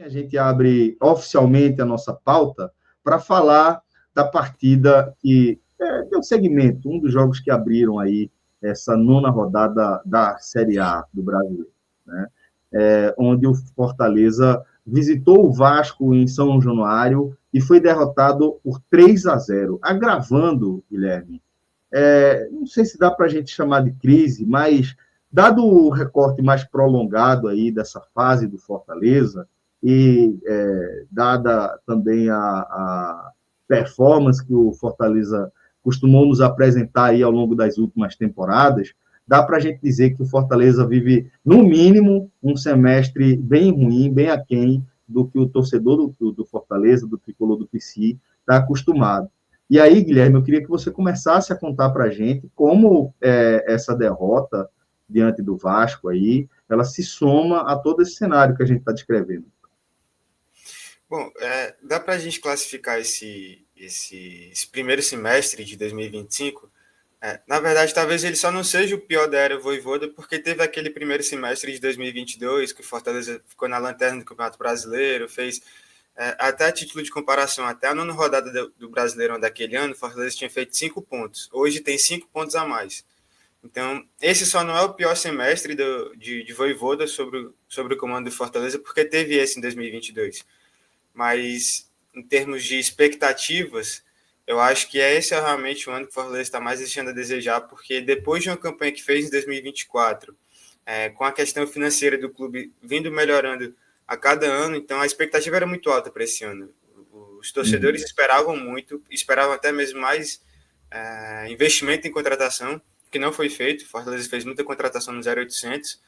a gente abre oficialmente a nossa pauta para falar da partida que deu segmento, um dos jogos que abriram aí essa nona rodada da Série A do Brasileiro, né? Onde o Fortaleza visitou o Vasco em São Januário e foi derrotado por 3-0, agravando, Guilherme. Não sei se dá para a gente chamar de crise, mas dado o recorte mais prolongado aí dessa fase do Fortaleza e dada também a performance que o Fortaleza costumou nos apresentar aí ao longo das últimas temporadas, dá para a gente dizer que o Fortaleza vive, no mínimo, um semestre bem ruim, bem aquém do que o torcedor do Fortaleza, do tricolor do PC, está acostumado. E aí, Guilherme, eu queria que você começasse a contar para a gente como essa derrota diante do Vasco aí, ela se soma a todo esse cenário que a gente está descrevendo. Bom, dá para a gente classificar esse primeiro semestre de 2025. Na verdade, talvez ele só não seja o pior da era Vojvoda, porque teve aquele primeiro semestre de 2022, que o Fortaleza ficou na lanterna do Campeonato Brasileiro, fez, até a título de comparação, até a nona rodada do Brasileirão daquele ano, o Fortaleza tinha feito 5 pontos. Hoje tem 5 pontos a mais. Então, esse só não é o pior semestre de Vojvoda sobre o comando do Fortaleza, porque teve esse em 2022. Mas, em termos de expectativas, eu acho que esse é realmente o ano que o Fortaleza está mais deixando a desejar, porque depois de uma campanha que fez em 2024, com a questão financeira do clube vindo melhorando a cada ano, então a expectativa era muito alta para esse ano. Os torcedores esperavam muito, esperavam até mesmo mais investimento em contratação, que não foi feito. O Fortaleza fez muita contratação no 0800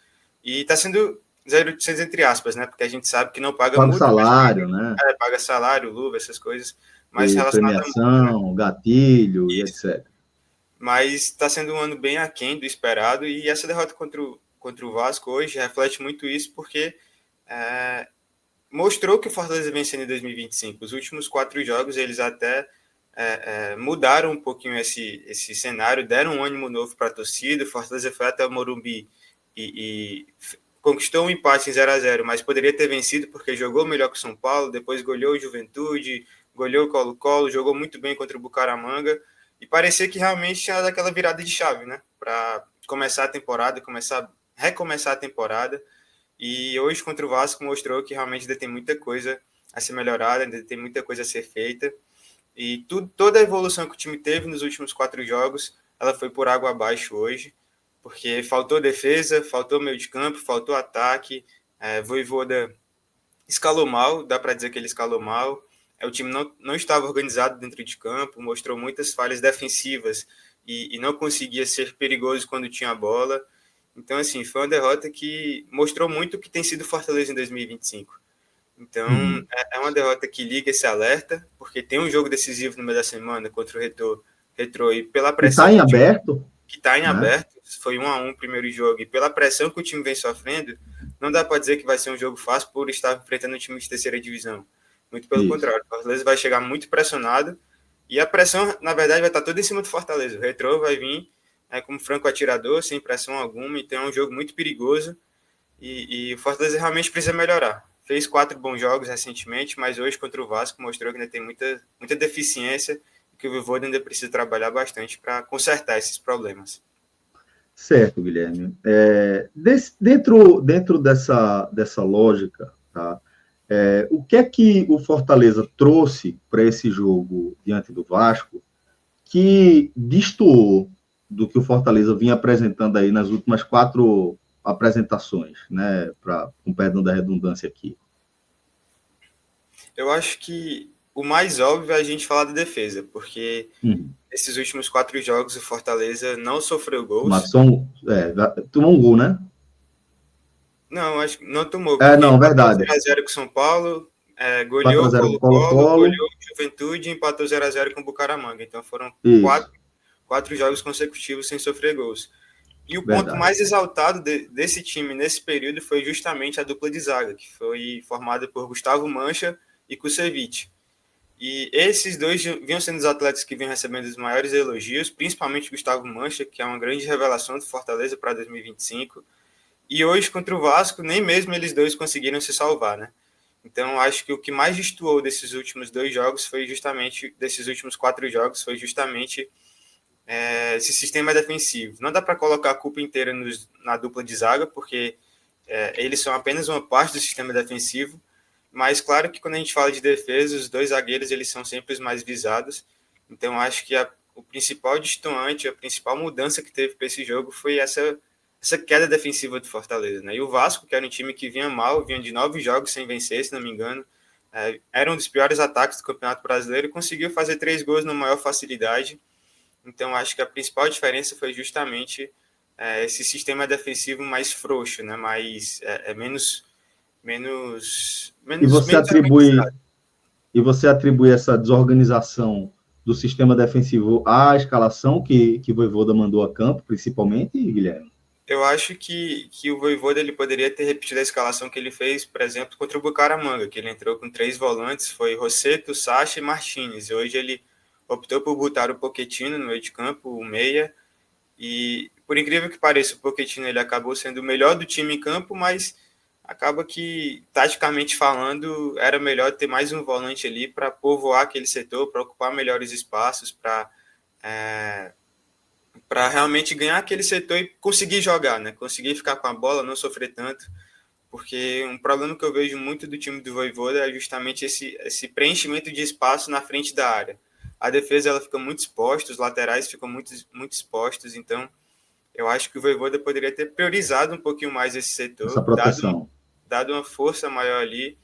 e está sendo 0800 entre aspas, né? Porque a gente sabe que não paga Paga multa, salário, né? paga salário, luva, essas coisas, mas E relacionado a multa, premiação, né? gatilho e Isso. etc. Mas está sendo um ano bem aquém do esperado, e essa derrota contra o Vasco hoje reflete muito isso, porque mostrou que o Fortaleza vem sendo em 2025. Os últimos 4 jogos, eles até mudaram um pouquinho esse cenário, deram um ânimo novo para a torcida. O Fortaleza foi até o Morumbi e conquistou um empate em 0-0, mas poderia ter vencido porque jogou melhor que o São Paulo, depois goleou o Juventude, goleou o Colo-Colo, jogou muito bem contra o Bucaramanga, e parecia que realmente tinha dado aquela virada de chave, né? Para começar a temporada, recomeçar a temporada. E hoje contra o Vasco mostrou que realmente ainda tem muita coisa a ser melhorada, ainda tem muita coisa a ser feita. E toda a evolução que o time teve nos últimos 4 jogos, ela foi por água abaixo hoje, porque faltou defesa, faltou meio de campo, faltou ataque. Vojvoda escalou mal, dá para dizer que ele escalou mal. O time não estava organizado dentro de campo, mostrou muitas falhas defensivas e não conseguia ser perigoso quando tinha a bola. Então, assim, foi uma derrota que mostrou muito o que tem sido Fortaleza em 2025. Então, é uma derrota que liga esse alerta, porque tem um jogo decisivo no meio da semana contra o Retrô, e pela E pressão está em aberto, que está em né? aberto, foi 1-1 o primeiro jogo, e pela pressão que o time vem sofrendo, não dá para dizer que vai ser um jogo fácil por estar enfrentando um time de terceira divisão. Muito pelo Isso. contrário, o Fortaleza vai chegar muito pressionado, e a pressão, na verdade, vai estar toda em cima do Fortaleza. O Retrô vai vir como franco atirador, sem pressão alguma, então é um jogo muito perigoso, e o Fortaleza realmente precisa melhorar. Fez 4 bons jogos recentemente, mas hoje contra o Vasco mostrou que ainda tem muita deficiência, e que o Vojvoda ainda precisa trabalhar bastante para consertar esses problemas. Certo, Guilherme. Dentro dessa lógica, tá? O que é que o Fortaleza trouxe para esse jogo diante do Vasco que destoou do que o Fortaleza vinha apresentando aí nas últimas 4 apresentações, né? Com perdão da redundância aqui. Eu acho que o mais óbvio é a gente falar da defesa, porque nesses últimos 4 jogos o Fortaleza não sofreu gols. Tomou um gol, né? Não, acho que não tomou, porque Não, empatou verdade. 0x0 com o São Paulo, goleou o 4-0 com o Colo-Colo, Colo-Colo. goleou o Juventude e empatou 0x0 com o Bucaramanga. Então foram Isso, 4 jogos consecutivos sem sofrer gols. E o ponto verdade. mais exaltado desse time nesse período foi justamente a dupla de zaga, que foi formada por Gustavo Mancha e Kusevich. E esses dois vinham sendo os atletas que vinham recebendo os maiores elogios, principalmente Gustavo Mancha, que é uma grande revelação do Fortaleza para 2025. E hoje, contra o Vasco, nem mesmo eles dois conseguiram se salvar, né? Então, acho que o que mais destoou desses últimos 2 jogos foi justamente, desses últimos 4 jogos, foi justamente esse sistema defensivo. Não dá para colocar a culpa inteira na dupla de zaga, porque eles são apenas uma parte do sistema defensivo, mas claro que quando a gente fala de defesa, os 2 zagueiros eles são sempre os mais visados. Então, acho que o principal destoante, a principal mudança que teve para esse jogo foi essa queda defensiva do Fortaleza, né? E o Vasco, que era um time que vinha mal, vinha de 9 jogos sem vencer, se não me engano, era um dos piores ataques do Campeonato Brasileiro e conseguiu fazer 3 gols na maior facilidade. Então, acho que a principal diferença foi justamente esse sistema defensivo mais frouxo, né? Mais, E você menos atribui organizado. essa desorganização do sistema defensivo à escalação que o Vojvoda mandou a campo, principalmente, Guilherme? Eu acho que o Vojvoda ele poderia ter repetido a escalação que ele fez, por exemplo, contra o Bucaramanga, que ele entrou com 3 volantes, foi Rossetto, Sacha e Martínez. E hoje ele optou por botar o Pochettino no meio de campo, o meia, e por incrível que pareça, o Pochettino ele acabou sendo o melhor do time em campo, mas acaba que, taticamente falando, era melhor ter mais um volante ali para povoar aquele setor, para ocupar melhores espaços, para realmente ganhar aquele setor e conseguir jogar, né? Conseguir ficar com a bola, não sofrer tanto, porque um problema que eu vejo muito do time do Vojvoda é justamente esse preenchimento de espaço na frente da área. A defesa ela fica muito exposta, os laterais ficam muito, muito expostos, então eu acho que o Vojvoda poderia ter priorizado um pouquinho mais esse Essa setor, proteção. dado uma força maior ali,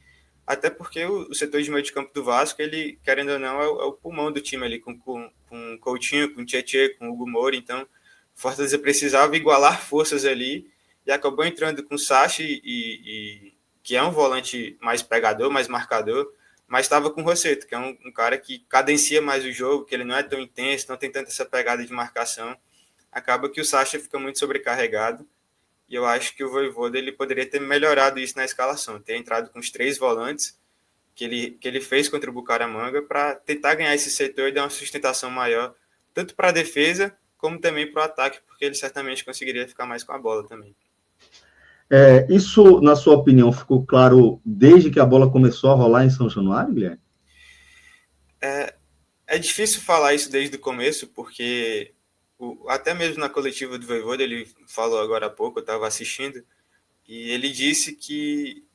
até porque o setor de meio de campo do Vasco, ele, querendo ou não, é o pulmão do time ali, com o Coutinho, com o Tietê, com o Hugo Moura, então Fortaleza precisava igualar forças ali, e acabou entrando com o Sacha, que é um volante mais pegador, mais marcador, mas estava com o Rossetto, que é um cara que cadencia mais o jogo, que ele não é tão intenso, não tem tanta essa pegada de marcação, acaba que o Sacha fica muito sobrecarregado, e eu acho que o Vojvoda ele poderia ter melhorado isso na escalação, ter entrado com os 3 volantes que ele fez contra o Bucaramanga para tentar ganhar esse setor e dar uma sustentação maior, tanto para a defesa como também para o ataque, porque ele certamente conseguiria ficar mais com a bola também. Isso, na sua opinião, ficou claro desde que a bola começou a rolar em São Januário, Guilherme? É difícil falar isso desde o começo, porque até mesmo na coletiva do Vojvoda, ele falou agora há pouco, eu estava assistindo, e ele disse que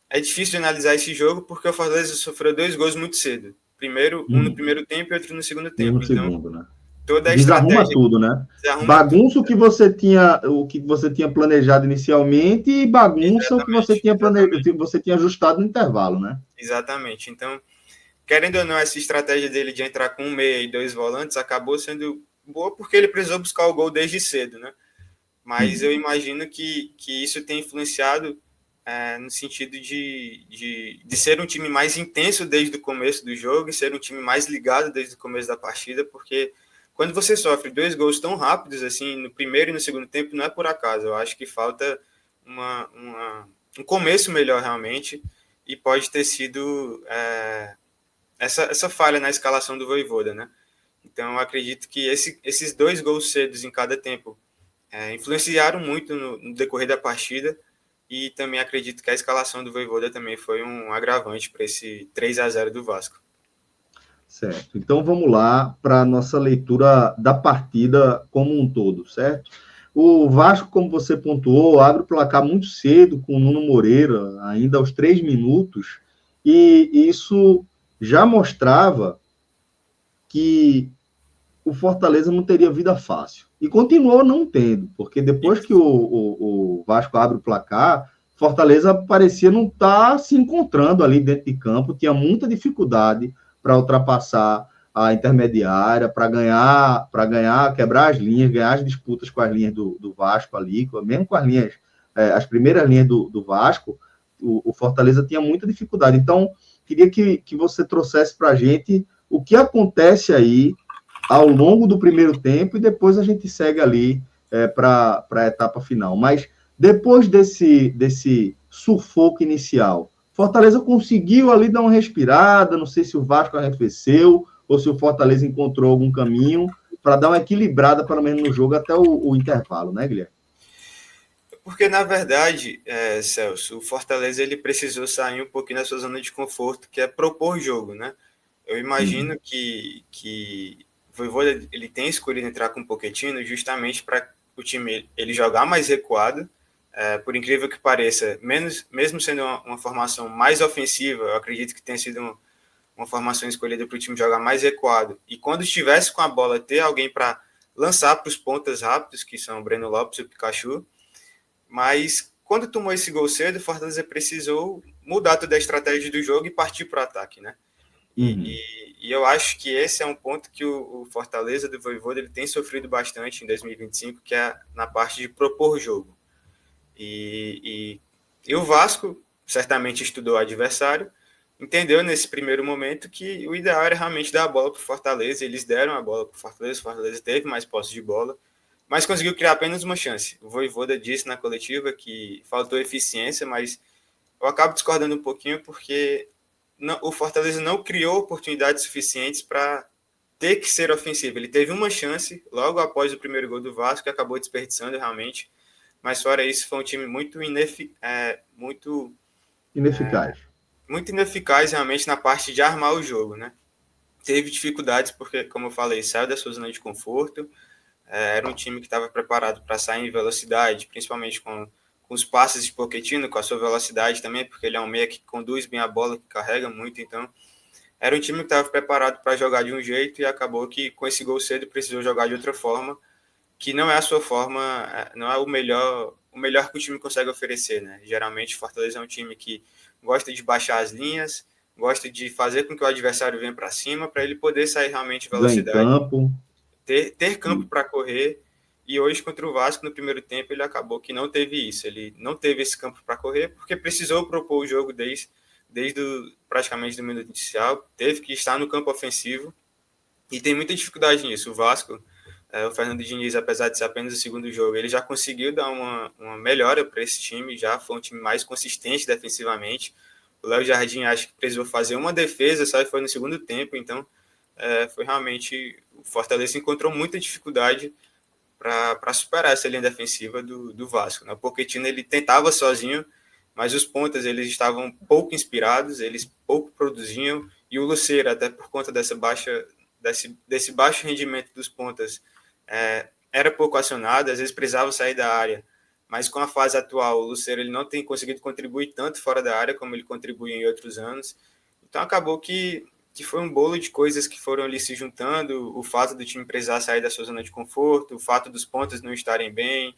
é difícil de analisar esse jogo porque o Fortaleza sofreu 2 gols muito cedo. Primeiro, um no primeiro tempo e outro no segundo E um tempo. no Então, segundo, né? toda a Desarruma estratégia tudo, né? desarruma tudo. Bagunça o que você tinha planejado inicialmente e bagunça o que você tinha planejado, você tinha ajustado no intervalo, né? Exatamente. Então, querendo ou não, essa estratégia dele de entrar com um meia e 2 volantes acabou sendo boa porque ele precisou buscar o gol desde cedo, né? Mas eu imagino que isso tem influenciado no sentido de ser um time mais intenso desde o começo do jogo e ser um time mais ligado desde o começo da partida, porque quando você sofre 2 gols tão rápidos, assim, no primeiro e no segundo tempo, não é por acaso. Eu acho que falta um começo melhor, realmente, e pode ter sido essa falha na escalação do Vojvoda, né? Então, eu acredito que esses 2 gols cedos em cada tempo influenciaram muito no decorrer da partida, e também acredito que a escalação do Vojvoda também foi um agravante para esse 3-0 do Vasco. Certo. Então vamos lá para a nossa leitura da partida como um todo, certo? O Vasco, como você pontuou, abre o placar muito cedo com o Nuno Moreira, ainda aos 3 minutos, e isso já mostrava que o Fortaleza não teria vida fácil. E continuou não tendo, porque depois que o Vasco abre o placar, Fortaleza parecia não estar se encontrando ali dentro de campo, tinha muita dificuldade para ultrapassar a intermediária, para ganhar, quebrar as linhas, ganhar as disputas com as linhas do Vasco ali, mesmo com as linhas, as primeiras linhas do Vasco, o Fortaleza tinha muita dificuldade. Então, queria que você trouxesse para a gente o que acontece aí ao longo do primeiro tempo e depois a gente segue ali para a etapa final. Mas depois desse sufoco inicial, Fortaleza conseguiu ali dar uma respirada, não sei se o Vasco arrefeceu ou se o Fortaleza encontrou algum caminho para dar uma equilibrada, pelo menos no jogo, até o intervalo, né, Guilherme? Porque, na verdade, Celso, o Fortaleza ele precisou sair um pouquinho da sua zona de conforto, que é propor jogo, né? Eu imagino Uhum. que o Vojvoda ele tem escolhido entrar com o Pochettino justamente para o time ele jogar mais recuado. Por incrível que pareça, mesmo sendo uma formação mais ofensiva, eu acredito que tenha sido uma formação escolhida para o time jogar mais recuado. E quando estivesse com a bola, ter alguém para lançar para os pontas rápidos, que são o Breno Lopes e o Pikachu. Mas quando tomou esse gol cedo, o Fortaleza precisou mudar toda a estratégia do jogo e partir para o ataque, né? Uhum. E eu acho que esse é um ponto que o Fortaleza do Vojvoda ele tem sofrido bastante em 2025, que é na parte de propor jogo. E o Vasco certamente estudou o adversário, entendeu nesse primeiro momento que o ideal era realmente dar a bola para o Fortaleza. Eles deram a bola para o Fortaleza teve mais posse de bola, mas conseguiu criar apenas uma chance. O Vojvoda disse na coletiva que faltou eficiência, mas eu acabo discordando um pouquinho porque o Fortaleza não criou oportunidades suficientes para ter que ser ofensivo. Ele teve uma chance logo após o primeiro gol do Vasco, que acabou desperdiçando realmente, mas fora isso foi um time Ineficaz. muito ineficaz realmente na parte de armar o jogo, né? Teve dificuldades porque, como eu falei, saiu da sua zona de conforto, era um time que estava preparado para sair em velocidade, principalmente com os passes de Pochettino, com a sua velocidade também, porque ele é um meia que conduz bem a bola, que carrega muito, então era um time que estava preparado para jogar de um jeito e acabou que com esse gol cedo precisou jogar de outra forma, que não é a sua forma, não é o melhor que o time consegue oferecer, né? Geralmente Fortaleza é um time que gosta de baixar as linhas, gosta de fazer com que o adversário venha para cima para ele poder sair realmente em Ganha em velocidade, campo. ter campo para correr. E hoje contra o Vasco no primeiro tempo ele acabou que não teve isso, ele não teve esse campo para correr porque precisou propor o jogo praticamente do minuto inicial, teve que estar no campo ofensivo e tem muita dificuldade nisso. O Vasco, o Fernando Diniz, apesar de ser apenas o segundo jogo, ele já conseguiu dar uma melhora para esse time, já foi um time mais consistente defensivamente. O Léo Jardim acho que precisou fazer uma defesa, só foi no segundo tempo, então foi realmente o Fortaleza encontrou muita dificuldade para superar essa linha defensiva do Vasco. Né? O Pochettino ele tentava sozinho, mas os pontas eles estavam pouco inspirados, eles pouco produziam, e o Lucero, até por conta desse baixo rendimento dos pontas, era pouco acionado, às vezes precisava sair da área, mas com a fase atual, o Lucero ele não tem conseguido contribuir tanto fora da área como ele contribuiu em outros anos, então acabou que foi um bolo de coisas que foram ali se juntando, o fato do time precisar sair da sua zona de conforto, o fato dos pontos não estarem bem,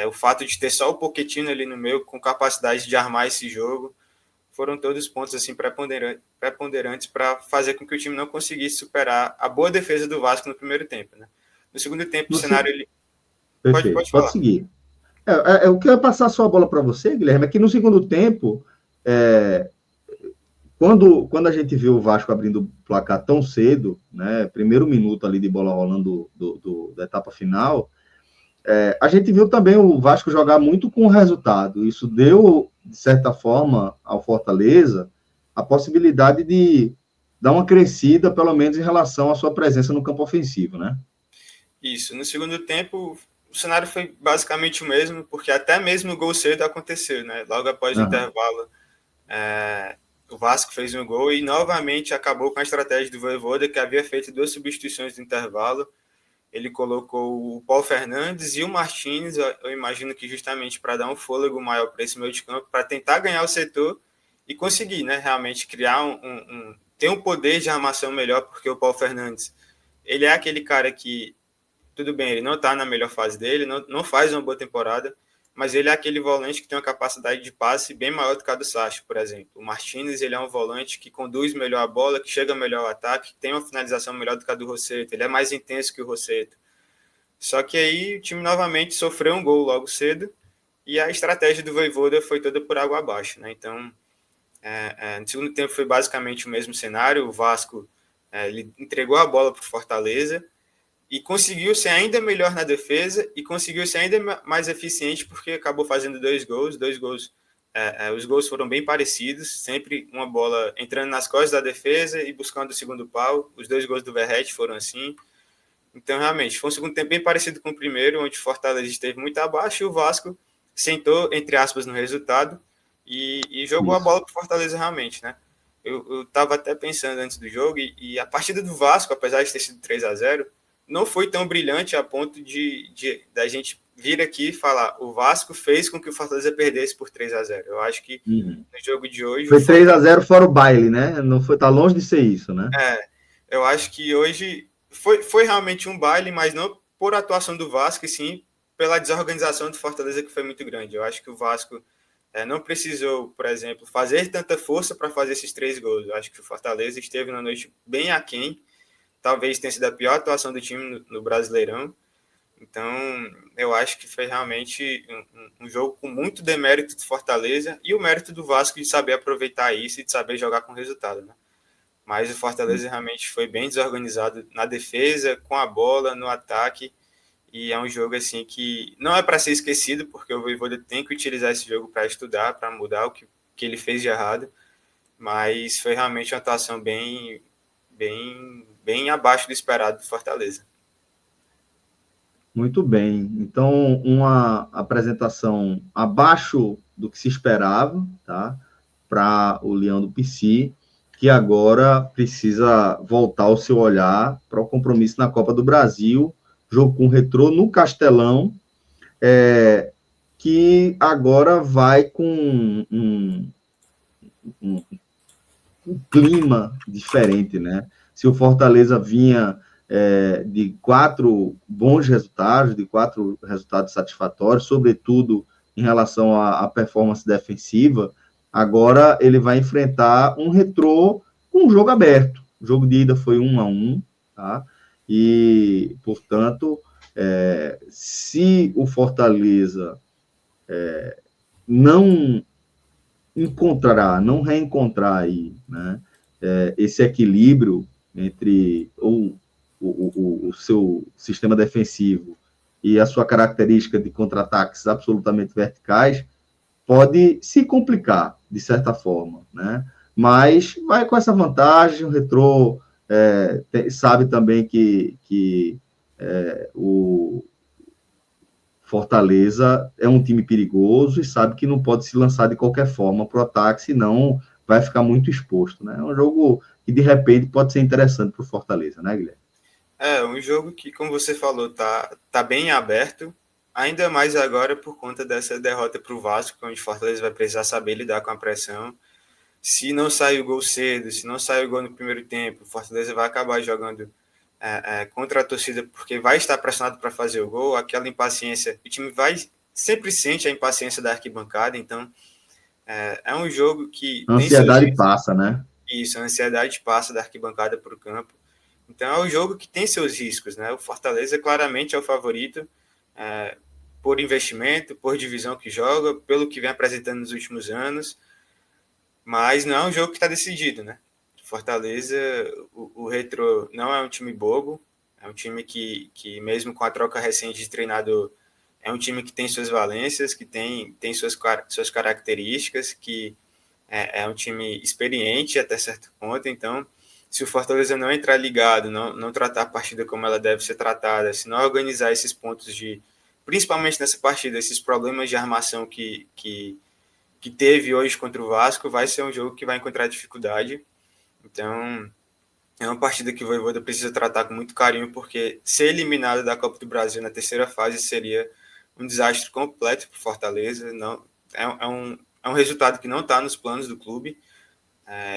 o fato de ter só o Pochettino ali no meio com capacidade de armar esse jogo, foram todos pontos assim preponderantes para fazer com que o time não conseguisse superar a boa defesa do Vasco no primeiro tempo. Né? No segundo tempo, o No se... cenário ele... Perfeito, pode pode falar. seguir. O que eu ia passar só a bola para você, Guilherme, é que no segundo tempo, é, quando a gente viu o Vasco abrindo o placar tão cedo, né, primeiro minuto ali de bola rolando da etapa final, a gente viu também o Vasco jogar muito com o resultado. Isso deu, de certa forma, ao Fortaleza a possibilidade de dar uma crescida, pelo menos em relação à sua presença no campo ofensivo, né? Isso. No segundo tempo, o cenário foi basicamente o mesmo, porque até mesmo o gol cedo aconteceu, né? Logo após o Uhum. intervalo, o Vasco fez um gol e novamente acabou com a estratégia do Vojvoda, que havia feito duas substituições no intervalo. Ele colocou o Paulo Fernandes e o Martins, eu imagino que justamente para dar um fôlego maior para esse meio de campo, para tentar ganhar o setor e conseguir, né, realmente criar ter um poder de armação melhor, porque o Paulo Fernandes, ele é aquele cara que, tudo bem, ele não está na melhor fase dele, não faz uma boa temporada, mas ele é aquele volante que tem uma capacidade de passe bem maior do que a do Sacha, por exemplo. O Martínez, ele é um volante que conduz melhor a bola, que chega melhor ao ataque, que tem uma finalização melhor do que a do Rosseto, ele é mais intenso que o Rosseto. Só que aí o time novamente sofreu um gol logo cedo e a estratégia do Vojvoda foi toda por água abaixo, né? Então, no segundo tempo foi basicamente o mesmo cenário, o Vasco ele entregou a bola para o Fortaleza, e conseguiu ser ainda melhor na defesa e conseguiu ser ainda mais eficiente porque acabou fazendo dois gols, os gols foram bem parecidos, sempre uma bola entrando nas costas da defesa e buscando o segundo pau, os dois gols do Verratti foram assim, então realmente foi um segundo tempo bem parecido com o primeiro, onde o Fortaleza esteve muito abaixo e o Vasco sentou, entre aspas, no resultado e jogou a Isso. bola para o Fortaleza realmente, né? Eu estava até pensando antes do jogo e a partida do Vasco, apesar de ter sido 3-0, não foi tão brilhante a ponto de da gente vir aqui e falar o Vasco fez com que o Fortaleza perdesse por 3-0. Eu acho que Uhum. no jogo de hoje o Foi três a Fortaleza zero fora o baile, né? Não foi, tá longe de ser isso, né? eu acho que hoje foi realmente um baile, mas não por atuação do Vasco, e sim pela desorganização do Fortaleza, que foi muito grande. Eu acho que o Vasco não precisou, por exemplo, fazer tanta força para fazer esses 3 gols. Eu acho que o Fortaleza esteve na noite bem aquém. Talvez tenha sido a pior atuação do time no Brasileirão. Então, eu acho que foi realmente um jogo com muito demérito do Fortaleza e o mérito do Vasco de saber aproveitar isso e de saber jogar com resultado, né? Mas o Fortaleza realmente foi bem desorganizado na defesa, com a bola, no ataque. E é um jogo assim que não é para ser esquecido, porque o Vojvoda tem que utilizar esse jogo para estudar, para mudar o que ele fez de errado. Mas foi realmente uma atuação bem abaixo do esperado do Fortaleza. Muito bem. Então, uma apresentação abaixo do que se esperava, tá? Para o Leão do Pici, que agora precisa voltar o seu olhar para o compromisso na Copa do Brasil, jogo com o Retrô no Castelão, que agora vai com um, um clima diferente, né? Se o Fortaleza vinha de 4 bons resultados, de 4 resultados satisfatórios, sobretudo em relação à performance defensiva, agora ele vai enfrentar um Retrô com um jogo aberto. O jogo de ida foi 1-1, tá? E, portanto, se o Fortaleza não não reencontrar aí, né, esse equilíbrio entre o seu sistema defensivo e a sua característica de contra-ataques absolutamente verticais, pode se complicar, de certa forma, né? Mas vai com essa vantagem, o Retrô sabe também que o Fortaleza é um time perigoso e sabe que não pode se lançar de qualquer forma para o ataque, senão vai ficar muito exposto, né? É um jogo que, de repente, pode ser interessante para o Fortaleza, né, Guilherme? Um jogo que, como você falou, tá bem aberto, ainda mais agora por conta dessa derrota para o Vasco, onde o Fortaleza vai precisar saber lidar com a pressão. Se não sair o gol cedo, se não sair o gol no primeiro tempo, o Fortaleza vai acabar jogando contra a torcida, porque vai estar pressionado para fazer o gol, aquela impaciência, o time sempre sente a impaciência da arquibancada, então é um jogo que A tem seus ansiedade riscos. passa, né? Isso, a ansiedade passa da arquibancada para o campo. Então é um jogo que tem seus riscos, né? O Fortaleza claramente é o favorito por investimento, por divisão que joga, pelo que vem apresentando nos últimos anos, mas não é um jogo que está decidido, né? Fortaleza, o Retro não é um time bobo, é um time que mesmo com a troca recente de treinador, é um time que tem suas valências, que tem suas características, que é um time experiente até certo ponto, então se o Fortaleza não entrar ligado, não tratar a partida como ela deve ser tratada, se não organizar esses pontos principalmente nessa partida, esses problemas de armação que teve hoje contra o Vasco, vai ser um jogo que vai encontrar dificuldade. Então, é uma partida que o Vojvoda precisa tratar com muito carinho, porque ser eliminado da Copa do Brasil na terceira fase seria um desastre completo para o Fortaleza. Não, é um resultado que não está nos planos do clube.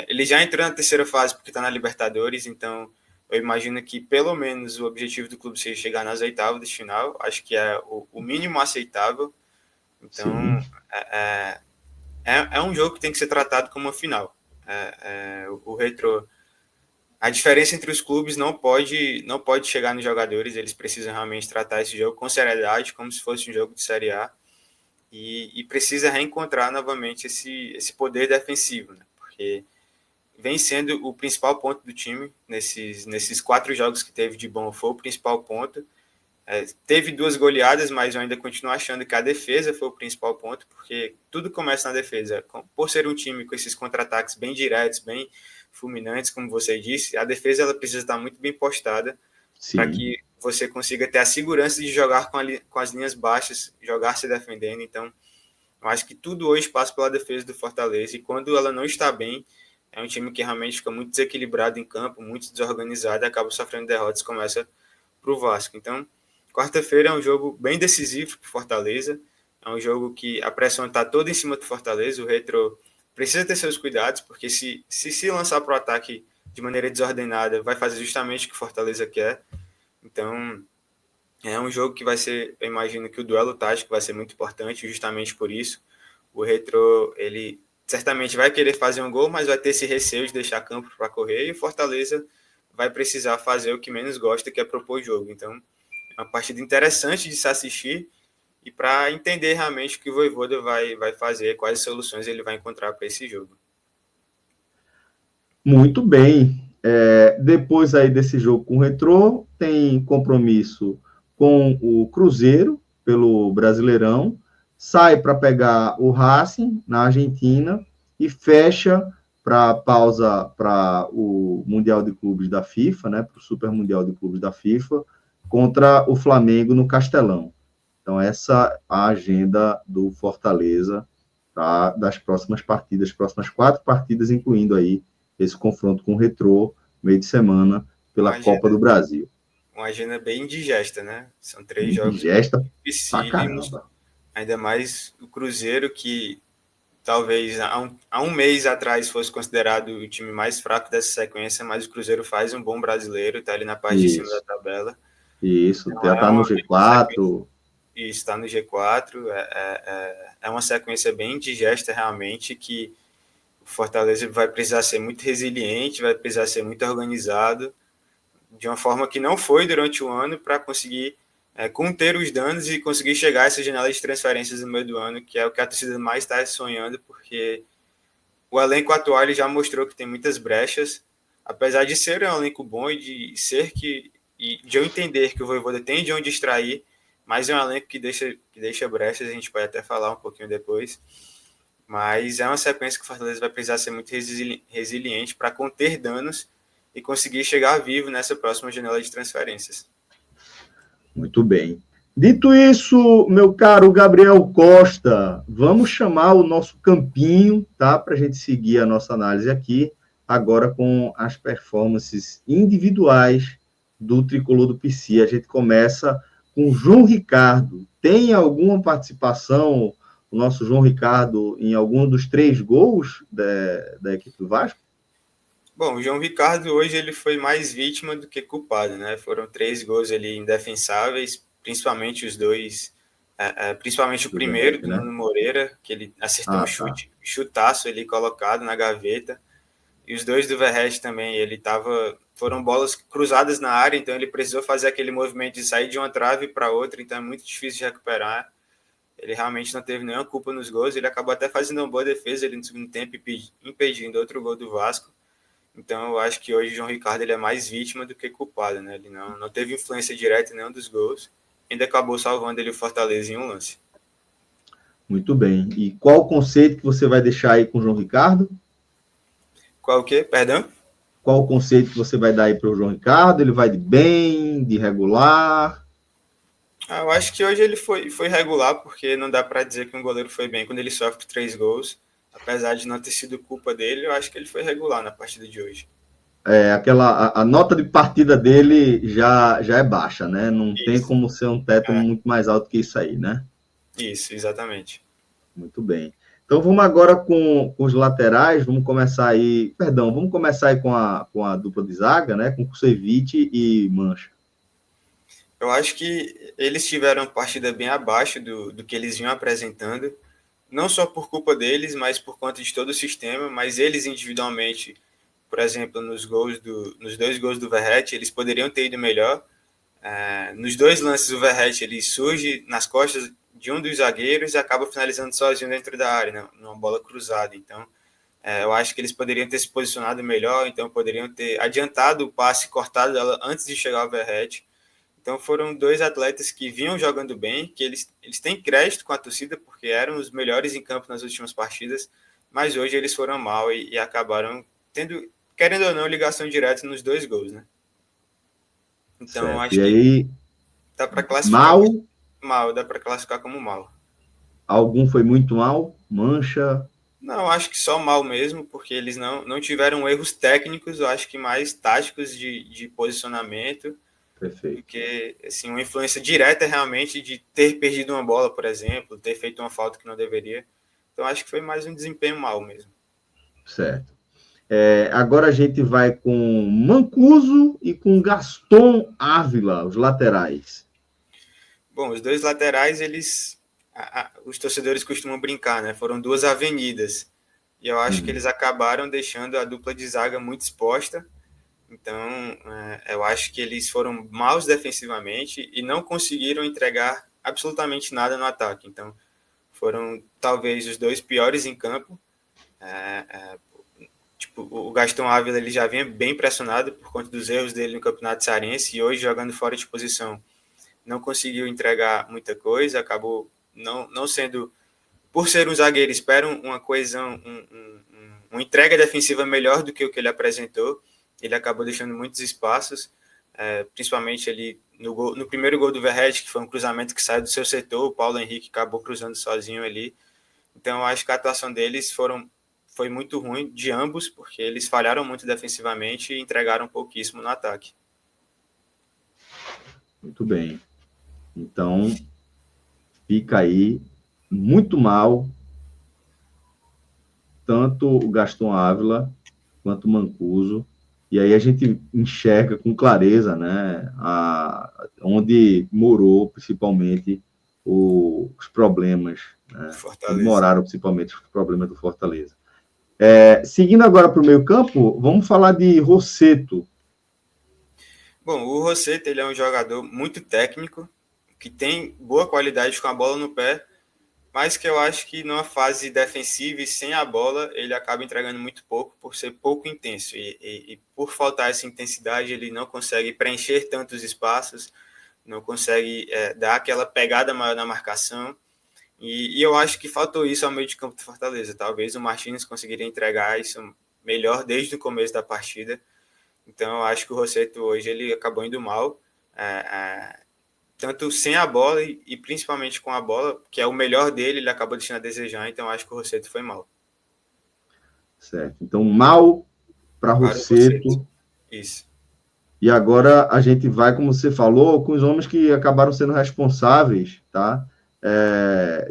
Ele já entrou na terceira fase porque está na Libertadores, então eu imagino que pelo menos o objetivo do clube seja chegar nas oitavas de final. Acho que é o mínimo aceitável. Sim. Então, é um jogo que tem que ser tratado como uma final. O Retro, a diferença entre os clubes não pode chegar nos jogadores, eles precisam realmente tratar esse jogo com seriedade, como se fosse um jogo de Série A, e precisa reencontrar novamente esse poder defensivo, né? Porque vem sendo o principal ponto do time nesses 4 jogos que teve de bom, foi o principal ponto. Teve 2 goleadas, mas eu ainda continuo achando que a defesa foi o principal ponto, porque tudo começa na defesa. Por ser um time com esses contra-ataques bem diretos, bem fulminantes, como você disse, a defesa ela precisa estar muito bem postada para Sim. que você consiga ter a segurança de jogar com as linhas baixas, jogar se defendendo. Então, Eu acho que tudo hoje passa pela defesa do Fortaleza, e quando ela não está bem, é um time que realmente fica muito desequilibrado em campo, muito desorganizado, e acaba sofrendo derrotas, começa para o Vasco. Então, quarta-feira é um jogo bem decisivo para o Fortaleza, é um jogo que a pressão está toda em cima do Fortaleza, o Retro precisa ter seus cuidados, porque se lançar para o ataque de maneira desordenada, vai fazer justamente o que o Fortaleza quer. Então, é um jogo que vai ser, eu imagino que o duelo tático vai ser muito importante, justamente por isso. O Retro, ele certamente vai querer fazer um gol, mas vai ter esse receio de deixar campo para correr, e o Fortaleza vai precisar fazer o que menos gosta, que é propor jogo. Então, é uma partida interessante de se assistir e para entender realmente o que o Vojvoda vai fazer, quais soluções ele vai encontrar para esse jogo. Muito bem. Depois aí desse jogo com o Retrô, tem compromisso com o Cruzeiro pelo Brasileirão, sai para pegar o Racing na Argentina e fecha para pausa para o Mundial de Clubes da FIFA, né, para o Super Mundial de Clubes da FIFA, contra o Flamengo no Castelão. Então, essa é a agenda do Fortaleza, tá, das próximas partidas, próximas 4 partidas, incluindo aí esse confronto com o Retrô, meio de semana, pela Copa do Brasil. Uma agenda bem indigesta, né? São 3 jogos Indigesta pra dificílimos, caramba. ainda mais o Cruzeiro, que talvez há um mês atrás fosse considerado o time mais fraco dessa sequência, mas o Cruzeiro faz um bom brasileiro, está ali na parte de cima da Isso, tabela. isso. Então Já tá no G4. e está no G4, é uma sequência bem indigesta realmente, que o Fortaleza vai precisar ser muito resiliente, vai precisar ser muito organizado, de uma forma que não foi durante o ano, para conseguir conter os danos e conseguir chegar a essa janela de transferências no meio do ano, que é o que a torcida mais está sonhando, porque o elenco atual ele já mostrou que tem muitas brechas, apesar de ser um elenco bom e de eu entender que o Vojvoda tem de onde extrair, mas é um elenco que deixa brechas, a gente pode até falar um pouquinho depois. Mas é uma sequência que o Fortaleza vai precisar ser muito resiliente para conter danos e conseguir chegar vivo nessa próxima janela de transferências. Muito bem. Dito isso, meu caro Gabriel Costa, vamos chamar o nosso campinho, tá? Para a gente seguir a nossa análise aqui, agora com as performances individuais do tricolor do PC. A gente começa com o João Ricardo. Tem alguma participação, o nosso João Ricardo, em algum dos 3 gols da equipe do Vasco? Bom, o João Ricardo hoje ele foi mais vítima do que culpado, né? Foram 3 gols ali indefensáveis, principalmente os dois, principalmente o Do primeiro, Verratti, do né? Nuno Moreira, que ele acertou um Tá. chutaço ali colocado na gaveta, e os dois do Verratti também, foram bolas cruzadas na área, então ele precisou fazer aquele movimento de sair de uma trave para outra, então é muito difícil de recuperar. Ele realmente não teve nenhuma culpa nos gols, ele acabou até fazendo uma boa defesa ali no segundo tempo, impedindo outro gol do Vasco. Então eu acho que hoje o João Ricardo ele é mais vítima do que culpado, né? Ele não teve influência direta em nenhum dos gols, ainda acabou salvando ele o Fortaleza em um lance. Muito bem. E qual o conceito que você vai deixar aí com o João Ricardo? Qual o quê? Perdão? Qual o conceito que você vai dar aí para o João Ricardo? Ele vai de bem, de regular? Eu acho que hoje ele foi regular, porque não dá para dizer que um goleiro foi bem quando ele sofre 3 gols. Apesar de não ter sido culpa dele, eu acho que ele foi regular na partida de hoje. A nota de partida dele já é baixa, né? Não tem Isso, como ser um teto muito mais alto que isso aí, né? isso, exatamente. Muito bem. Então vamos agora com os laterais, vamos começar aí, perdão, vamos começar aí com a dupla de zaga, né? Com Kusevich e Mancha. Eu acho que eles tiveram partida bem abaixo do que eles vinham apresentando, não só por culpa deles, mas por conta de todo o sistema, mas eles individualmente, por exemplo, nos 2 gols do Verratti, eles poderiam ter ido melhor. Nos 2 lances, o Verratti ele surge nas costas de um dos zagueiros e acaba finalizando sozinho dentro da área, né, numa bola cruzada. Então, eu acho que eles poderiam ter se posicionado melhor, então poderiam ter adiantado o passe, cortado ela antes de chegar ao Verratti. Então foram 2 atletas que vinham jogando bem, que eles têm crédito com a torcida, porque eram os melhores em campo nas últimas partidas, mas hoje eles foram mal e acabaram tendo, querendo ou não, ligação direta nos 2 gols, né? Então Certo. acho E que aí, dá para classificar mal, mal, dá para classificar como mal. Algum foi muito mal? Mancha? Não, acho que só mal mesmo, porque eles não tiveram erros técnicos, eu acho que mais táticos de posicionamento, do Perfeito. que assim, uma influência direta realmente de ter perdido uma bola, por exemplo, ter feito uma falta que não deveria. Então acho que foi mais um desempenho mal mesmo. Certo. Agora a gente vai com Mancuso e com Gaston Ávila, os laterais. Bom, os dois laterais, os torcedores costumam brincar, né? Foram duas avenidas. E eu acho que Uhum. eles acabaram deixando a dupla de zaga muito exposta. Então, eu acho que eles foram maus defensivamente e não conseguiram entregar absolutamente nada no ataque. Então, foram talvez os dois piores em campo. Tipo, o Gastão Ávila ele já vinha bem pressionado por conta dos erros dele no Campeonato Cearense e hoje jogando fora de posição não conseguiu entregar muita coisa, acabou não sendo, por ser um zagueiro, espero uma coesão, uma entrega defensiva melhor do que o que ele apresentou. Ele acabou deixando muitos espaços, principalmente ali no primeiro gol do Verratti, que foi um cruzamento que saiu do seu setor, o Paulo Henrique acabou cruzando sozinho ali. Então, eu acho que a atuação deles foi muito ruim de ambos, porque eles falharam muito defensivamente e entregaram pouquíssimo no ataque. Muito bem. Então, fica aí muito mal, tanto o Gaston Ávila quanto o Mancuso. E aí a gente enxerga com clareza, né, onde morou principalmente os problemas, né, onde Fortaleza. moraram principalmente os problemas do Fortaleza. Seguindo agora para o meio campo, vamos falar de Rosseto. Bom, o Rosseto ele é um jogador muito técnico, que tem boa qualidade com a bola no pé, mas que eu acho que numa fase defensiva e sem a bola, ele acaba entregando muito pouco por ser pouco intenso. E por faltar essa intensidade, ele não consegue preencher tantos espaços, não consegue dar aquela pegada maior na marcação. E eu acho que faltou isso ao meio de campo do Fortaleza. Talvez o Martins conseguiria entregar isso melhor desde o começo da partida. Então, eu acho que o Rosseto hoje ele acabou indo mal. É, é, tanto sem a bola e principalmente com a bola, que é o melhor dele, ele acabou deixando a desejar, então acho que o Rosseto foi mal. Certo? Então, mal para Para o Rosseto. Rosseto. Isso. E agora a gente vai, como você falou, com os homens que acabaram sendo responsáveis, tá?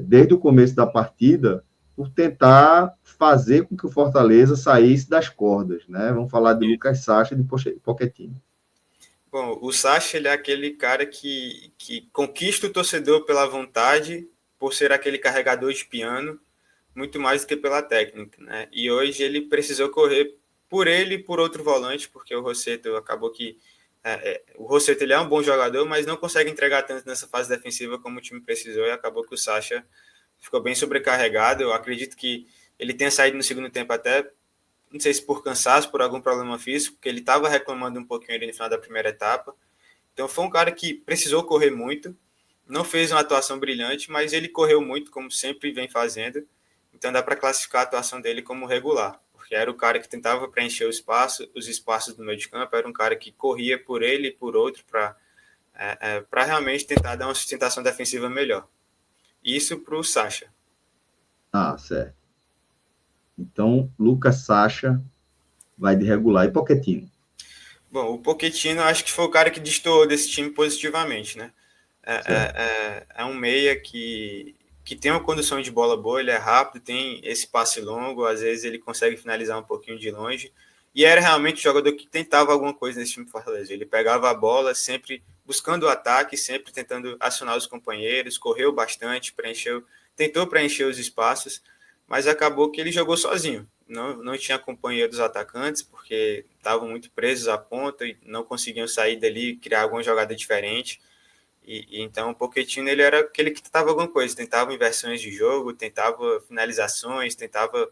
Desde o começo da partida, por tentar fazer com que o Fortaleza saísse das cordas, né? Vamos falar de Isso. Lucas Sacha e de Pochettino. Bom, o Sacha ele é aquele cara que conquista o torcedor pela vontade, por ser aquele carregador de piano, muito mais do que pela técnica, né? E hoje ele precisou correr por ele e por outro volante, porque o Rosseto acabou que o Rosseto ele é um bom jogador, mas não consegue entregar tanto nessa fase defensiva como o time precisou e acabou que o Sacha ficou bem sobrecarregado. Eu acredito que ele tenha saído no segundo tempo até, não sei se por cansaço, por algum problema físico, porque ele estava reclamando um pouquinho ali no final da primeira etapa. Então foi um cara que precisou correr muito, não fez uma atuação brilhante, mas ele correu muito, como sempre vem fazendo. Então dá para classificar a atuação dele como regular, porque era o cara que tentava preencher os espaços do meio de campo, era um cara que corria por ele e por outro para realmente tentar dar uma sustentação defensiva melhor. Isso para o Sacha. Ah, certo. Então, Lucas Sacha vai de regular e Pochettino. Bom, o Pochettino acho que foi o cara que destoou desse time positivamente, né? Certo. É um meia que tem uma condução de bola boa, ele é rápido, tem esse passe longo, às vezes ele consegue finalizar um pouquinho de longe. E era realmente um jogador que tentava alguma coisa nesse time do Fortaleza. Ele pegava a bola sempre buscando o ataque, sempre tentando acionar os companheiros, correu bastante, tentou preencher os espaços, mas acabou que ele jogou sozinho. Não tinha companhia dos atacantes, porque estavam muito presos à ponta e não conseguiam sair dali, criar alguma jogada diferente. Então o Pochettino ele era aquele que tentava alguma coisa, tentava inversões de jogo, tentava finalizações, tentava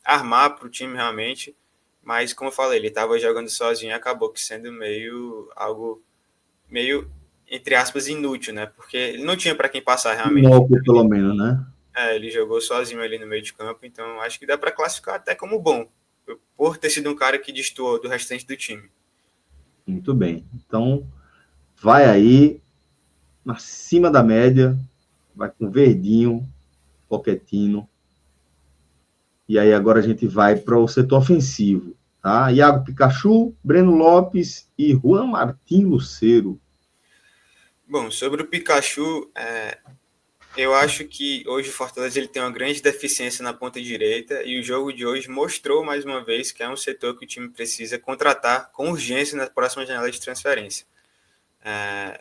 armar para o time realmente, mas como eu falei, ele estava jogando sozinho e acabou que sendo algo meio, entre aspas, inútil, né? Porque ele não tinha para quem passar realmente. Inócuo, pelo menos, né? Ele jogou sozinho ali no meio de campo, então acho que dá para classificar até como bom, por ter sido um cara que destoou do restante do time. Muito bem. Então, vai aí, acima da média, vai com Verdinho, Pochettino. E aí agora a gente vai para o setor ofensivo, tá? Iago Pikachu, Breno Lopes e Juan Martín Lucero. Bom, sobre o Pikachu, eu acho que hoje o Fortaleza ele tem uma grande deficiência na ponta direita e o jogo de hoje mostrou mais uma vez que é um setor que o time precisa contratar com urgência na próxima janela de transferência.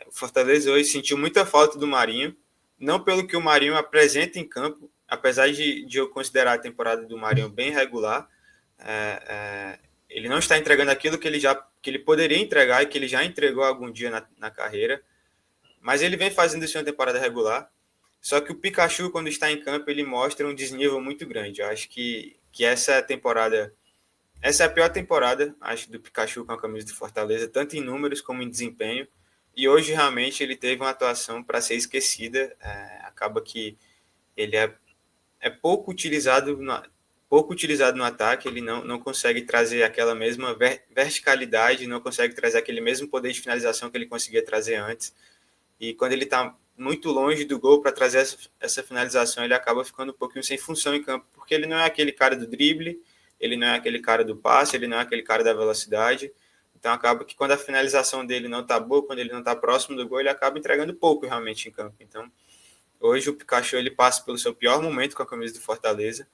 O Fortaleza hoje sentiu muita falta do Marinho, não pelo que o Marinho apresenta em campo, apesar de eu considerar a temporada do Marinho bem regular, ele não está entregando aquilo que ele poderia entregar e que ele já entregou algum dia na carreira, mas ele vem fazendo isso em uma temporada regular. Só que o Pikachu, quando está em campo, ele mostra um desnível muito grande. Eu acho que essa é a pior temporada, acho, do Pikachu com a camisa do Fortaleza, tanto em números como em desempenho. E hoje, realmente, ele teve uma atuação para ser esquecida. Acaba que ele é pouco utilizado no ataque, ele não consegue trazer aquela mesma verticalidade, não consegue trazer aquele mesmo poder de finalização que ele conseguia trazer antes. E quando ele está muito longe do gol para trazer essa finalização, ele acaba ficando um pouquinho sem função em campo, porque ele não é aquele cara do drible, ele não é aquele cara do passe, ele não é aquele cara da velocidade. Então acaba que quando a finalização dele não está boa, quando ele não está próximo do gol, ele acaba entregando pouco realmente em campo. Então hoje o Pikachu ele passa pelo seu pior momento com a camisa do Fortaleza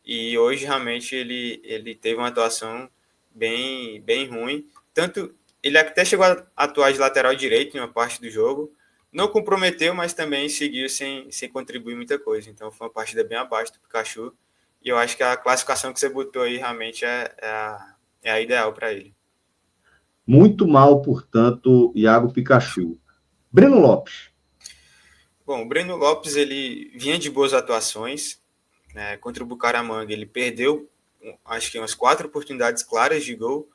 e hoje realmente ele teve uma atuação bem ruim. Tanto ele até chegou a atuar de lateral direito em uma parte do jogo, não comprometeu, mas também seguiu sem contribuir muita coisa. Então foi uma partida bem abaixo do Pikachu. E eu acho que a classificação que você botou aí realmente é a ideal para ele. Muito mal, portanto, Iago Pikachu. Breno Lopes. Bom, o Breno Lopes ele vinha de boas atuações, né? Contra o Bucaramanga ele perdeu, acho que umas 4 oportunidades claras de gol,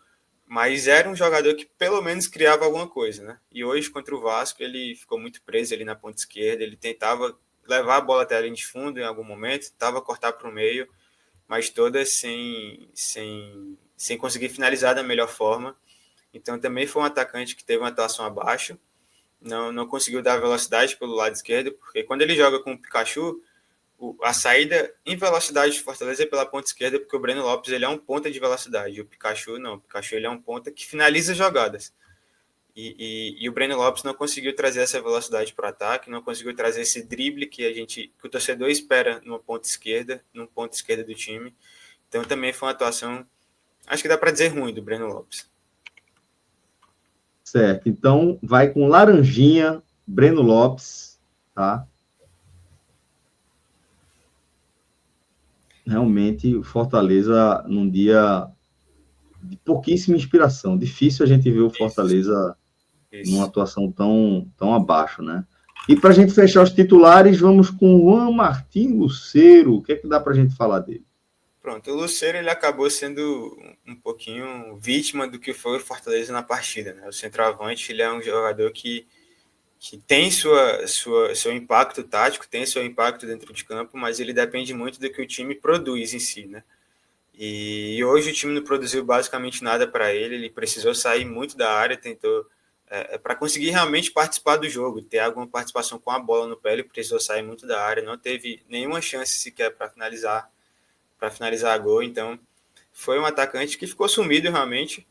mas era um jogador que pelo menos criava alguma coisa, né? E hoje contra o Vasco ele ficou muito preso ali na ponta esquerda, ele tentava levar a bola até a linha de fundo em algum momento, tentava cortar para o meio, mas todas sem conseguir finalizar da melhor forma. Então também foi um atacante que teve uma atuação abaixo, não conseguiu dar velocidade pelo lado esquerdo, porque quando ele joga com o Pikachu, a saída em velocidade de Fortaleza é pela ponta esquerda, porque o Breno Lopes ele é um ponta de velocidade, o Pikachu não, o Pikachu ele é um ponta que finaliza jogadas, e o Breno Lopes não conseguiu trazer essa velocidade para o ataque, não conseguiu trazer esse drible que o torcedor espera numa ponta esquerda, do time. Então também foi uma atuação, acho que dá para dizer ruim, do Breno Lopes. Certo, então vai com Laranjinha, Breno Lopes, tá? Realmente, o Fortaleza, num dia de pouquíssima inspiração. Difícil a gente ver o Fortaleza numa atuação tão abaixo, né? E para a gente fechar os titulares, vamos com o Juan Martín Lucero. O que é que dá para a gente falar dele? Pronto, o Lucero ele acabou sendo um pouquinho vítima do que foi o Fortaleza na partida, né? O centroavante ele é um jogador que tem seu impacto tático, tem seu impacto dentro de campo, mas ele depende muito do que o time produz em si, né? E hoje o time não produziu basicamente nada para ele precisou sair muito da área, tentou para conseguir realmente participar do jogo, ter alguma participação com a bola no pé, ele precisou sair muito da área, não teve nenhuma chance sequer para finalizar a gol, então foi um atacante que ficou sumido realmente,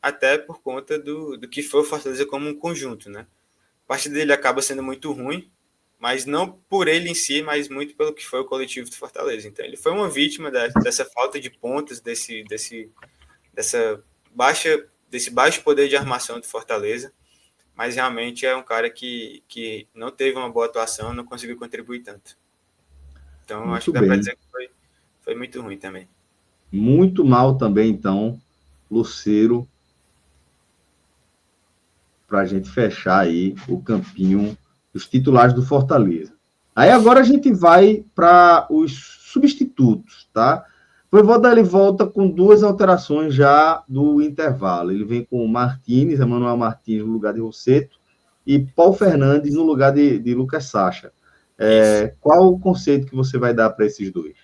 até por conta do que foi o Fortaleza como um conjunto, né? A partida dele acaba sendo muito ruim, mas não por ele em si, mas muito pelo que foi o coletivo do Fortaleza. Então ele foi uma vítima dessa falta de pontos, desse baixo poder de armação do Fortaleza, mas realmente é um cara que não teve uma boa atuação, não conseguiu contribuir tanto. Então Muito acho que dá para bem. dizer que foi muito ruim também. Muito mal também, então, Lucero, para a gente fechar aí o campinho dos titulares do Fortaleza. Aí agora a gente vai para os substitutos, tá? O Voivoda ele volta com 2 alterações já do intervalo. Ele vem com o Martins, Emanuel Martins no lugar de Rosseto, e Paulo Fernandes no lugar de Lucas Sacha. Qual o conceito que você vai dar para esses dois?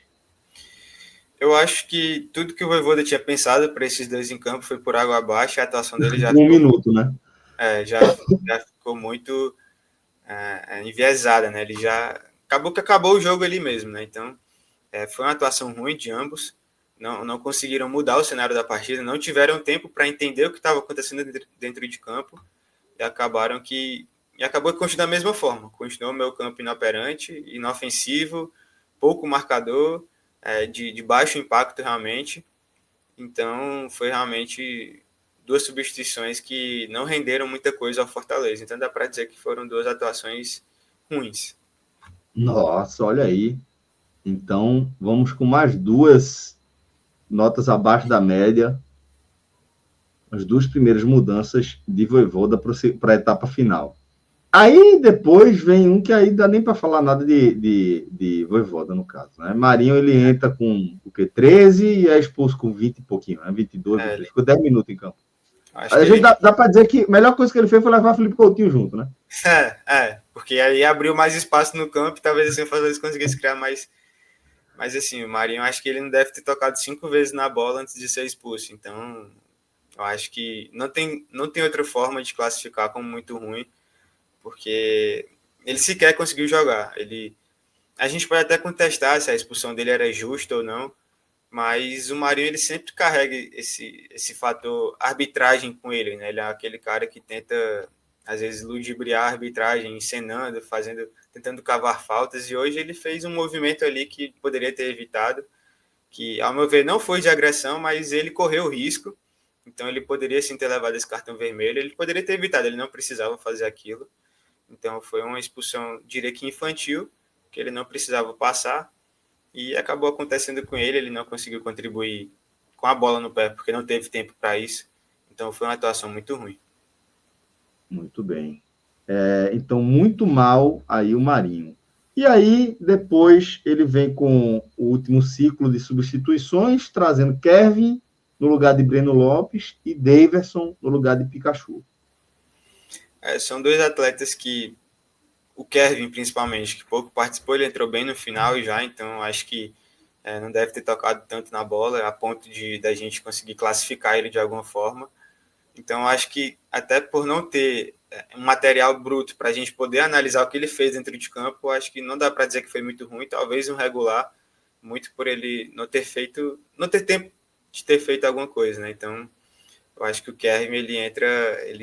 Eu acho que tudo que o Voivoda tinha pensado para esses dois em campo foi por água abaixo, a atuação dele já ficou minuto, né? Já ficou muito enviesada, né? Ele já acabou que acabou o jogo ali mesmo, né? Então, foi uma atuação ruim de ambos. Não conseguiram mudar o cenário da partida, não tiveram tempo para entender o que estava acontecendo dentro de campo e acabaram que e acabou que continuou da mesma forma. Continuou o meu campo inoperante, inofensivo, pouco marcador, de baixo impacto realmente. Então, foi realmente duas substituições que não renderam muita coisa ao Fortaleza. Então, dá para dizer que foram duas atuações ruins. Nossa, olha aí. Então, vamos com mais duas notas abaixo da média. As duas primeiras mudanças de Vojvoda para a etapa final. Aí depois vem um que aí dá nem para falar nada de Vojvoda, no caso. Né? Marinho, ele entra com o quê? 13 e é expulso com 20 e pouquinho, né? 22, 23. Ficou 10 minutos em campo. Acho A que gente dá para dizer que a melhor coisa que ele fez foi levar o Felipe Coutinho junto, né? Porque aí abriu mais espaço no campo e talvez assim o Fortaleza conseguisse criar mais. Mas assim, o Marinho, acho que ele não deve ter tocado 5 vezes na bola antes de ser expulso. Então, eu acho que não tem outra forma de classificar como muito ruim, porque ele sequer conseguiu jogar. A gente pode até contestar se a expulsão dele era justa ou não, mas o Marinho ele sempre carrega esse fator arbitragem com ele, né? Ele é aquele cara que tenta às vezes ludibriar a arbitragem, encenando, tentando cavar faltas, e hoje ele fez um movimento ali que poderia ter evitado, que ao meu ver não foi de agressão, mas ele correu o risco. Então ele poderia sim ter levado esse cartão vermelho, ele poderia ter evitado, ele não precisava fazer aquilo. Então foi uma expulsão, diria que infantil, que ele não precisava passar, e acabou acontecendo com ele não conseguiu contribuir com a bola no pé, porque não teve tempo para isso. Então foi uma atuação muito ruim. Muito bem. Então, muito mal aí o Marinho. E aí, depois, ele vem com o último ciclo de substituições, trazendo Kevin no lugar de Breno Lopes e Daverson no lugar de Pikachu. São dois atletas que o Kevin, principalmente, que pouco participou, ele entrou bem no final já, então acho que não deve ter tocado tanto na bola a ponto da gente conseguir classificar ele de alguma forma. Então acho que até por não ter um material bruto para a gente poder analisar o que ele fez dentro de campo, acho que não dá para dizer que foi muito ruim, talvez um regular, muito por ele não ter tempo de ter feito alguma coisa, né? Então eu acho que o Kerm ele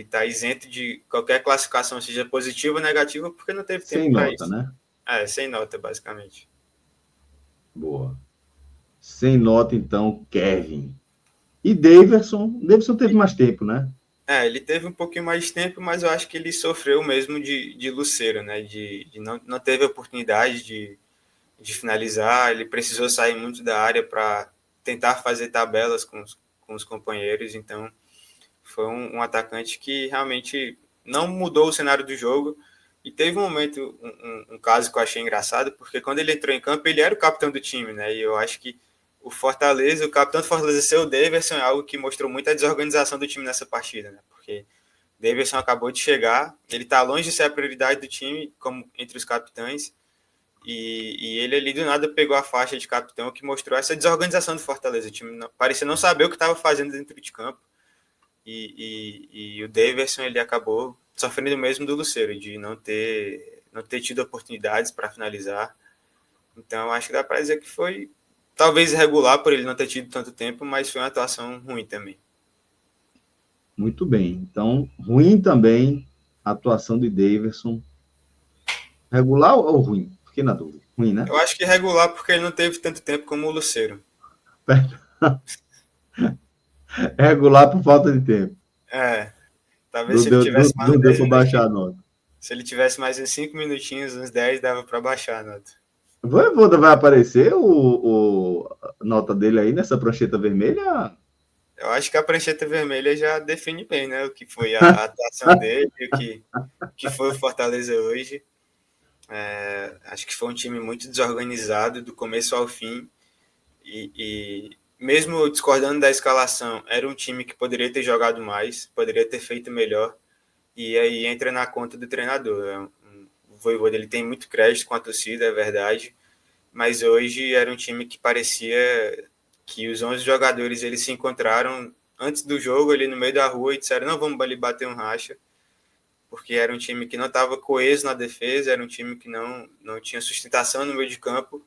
está isento de qualquer classificação, seja positiva ou negativa, porque não teve Sem tempo para nota, isso. né? Sem nota, basicamente. Boa. Sem nota, então, Kevin. E Daverson teve mais tempo, né? Ele teve um pouquinho mais de tempo, mas eu acho que ele sofreu mesmo de luceiro, né? De não teve oportunidade de finalizar, ele precisou sair muito da área para tentar fazer tabelas com os companheiros, então foi um atacante que realmente não mudou o cenário do jogo. E teve um momento, um caso que eu achei engraçado, porque quando ele entrou em campo, ele era o capitão do time, né? E eu acho que o capitão do Fortaleza ser o Daverson é algo que mostrou muita desorganização do time nessa partida, né? Porque o Daverson acabou de chegar, ele está longe de ser a prioridade do time, como entre os capitães, e ele ali do nada pegou a faixa de capitão, que mostrou essa desorganização do Fortaleza. O time parecia não saber o que estava fazendo dentro de campo. E o Daverson ele acabou sofrendo mesmo do Luceiro, de não ter tido oportunidades para finalizar. Então acho que dá para dizer que foi talvez irregular por ele não ter tido tanto tempo, mas foi uma atuação ruim também. Muito bem. Então, ruim também a atuação de Daverson. Regular ou ruim? Fiquei na dúvida. Ruim, né? Eu acho que irregular porque ele não teve tanto tempo como o Luceiro. Regular por falta de tempo. Talvez se ele tivesse mais Não uns deu 10 para baixar a minutinhos. nota. Se ele tivesse mais uns 5 minutinhos, uns 10, dava para baixar a nota. Voivoda vai aparecer a nota dele aí nessa prancheta vermelha? Eu acho que a prancheta vermelha já define bem, né? O que foi a atuação dele, que foi o Fortaleza hoje. Acho que foi um time muito desorganizado do começo ao fim. E mesmo discordando da escalação, era um time que poderia ter jogado mais, poderia ter feito melhor. E aí entra na conta do treinador. O Vojvoda ele tem muito crédito com a torcida, é verdade. Mas hoje era um time que parecia que os 11 jogadores eles se encontraram antes do jogo ali no meio da rua e disseram, não, vamos ali bater um racha. porque era um time que não estava coeso na defesa, era um time que não tinha sustentação no meio de campo,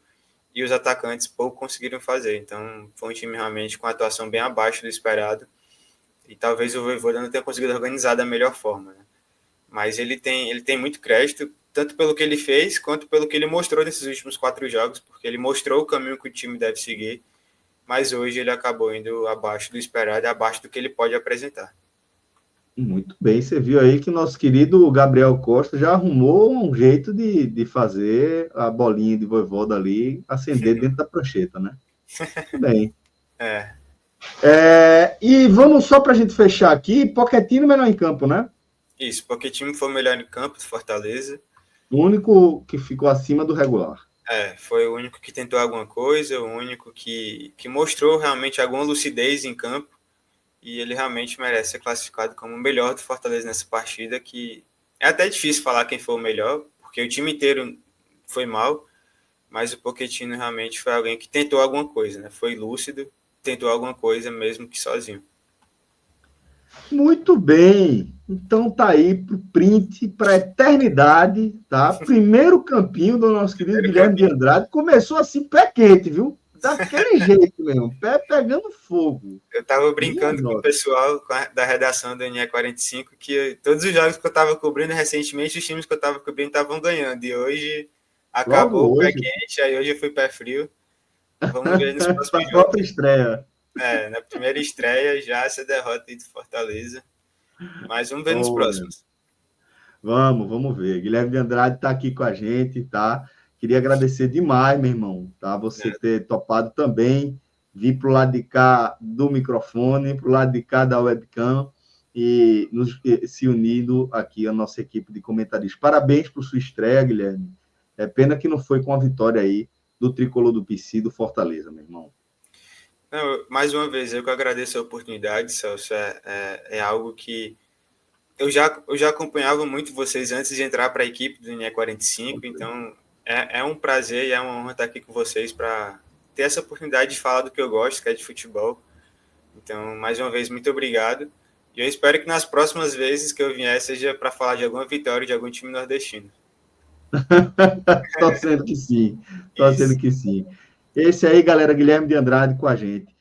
e os atacantes pouco conseguiram fazer. Então, foi um time realmente com atuação bem abaixo do esperado, e talvez o Vojvoda não tenha conseguido organizar da melhor forma, né? Mas ele tem muito crédito, tanto pelo que ele fez, quanto pelo que ele mostrou nesses últimos 4 jogos, porque ele mostrou o caminho que o time deve seguir, mas hoje ele acabou indo abaixo do esperado, abaixo do que ele pode apresentar. Muito bem, você viu aí que nosso querido Gabriel Costa já arrumou um jeito de fazer a bolinha de Vojvoda ali acender dentro da prancheta, né? Muito bem. E vamos só para a gente fechar aqui, Pochettino melhor em campo, né? Isso, porque o time foi o melhor em campo do Fortaleza. O único que ficou acima do regular. Foi o único que tentou alguma coisa, o único que mostrou realmente alguma lucidez em campo, e ele realmente merece ser classificado como o melhor do Fortaleza nessa partida, que é até difícil falar quem foi o melhor, porque o time inteiro foi mal, mas o Pochettino realmente foi alguém que tentou alguma coisa, né? Foi lúcido, tentou alguma coisa mesmo que sozinho. Muito bem. Então tá aí pro print, para a eternidade, tá? Primeiro campinho do nosso querido Guilherme de Andrade. Começou assim, pé quente, viu? Daquele jeito mesmo, pé pegando fogo. Eu tava brincando com o pessoal da redação do NE45 que todos os jogos que eu tava cobrindo recentemente, os times que eu tava cobrindo estavam ganhando. E hoje acabou o pé quente, aí hoje eu fui pé frio. Vamos ver nos próximos jogos. Própria estreia. Na primeira estreia já essa derrota aí do Fortaleza. Mas vamos ver nos próximos. Vamos ver. Guilherme de Andrade está aqui com a gente, tá? Queria agradecer demais, meu irmão, tá? Você ter topado também, vir para o lado de cá do microfone, para o lado de cá da webcam e se unindo aqui à nossa equipe de comentaristas. Parabéns por sua estreia, Guilherme. É pena que não foi com a vitória aí do tricolor do PC do Fortaleza, meu irmão. Não, mais uma vez, eu que agradeço a oportunidade, Celso. É algo que eu já acompanhava muito vocês antes de entrar para a equipe do NE45, então é um prazer e é uma honra estar aqui com vocês para ter essa oportunidade de falar do que eu gosto, que é de futebol. Então, mais uma vez, muito obrigado. E eu espero que nas próximas vezes que eu vier seja para falar de alguma vitória de algum time nordestino. Torcendo que sim. Torcendo que sim. Esse aí, galera, Guilherme de Andrade com a gente.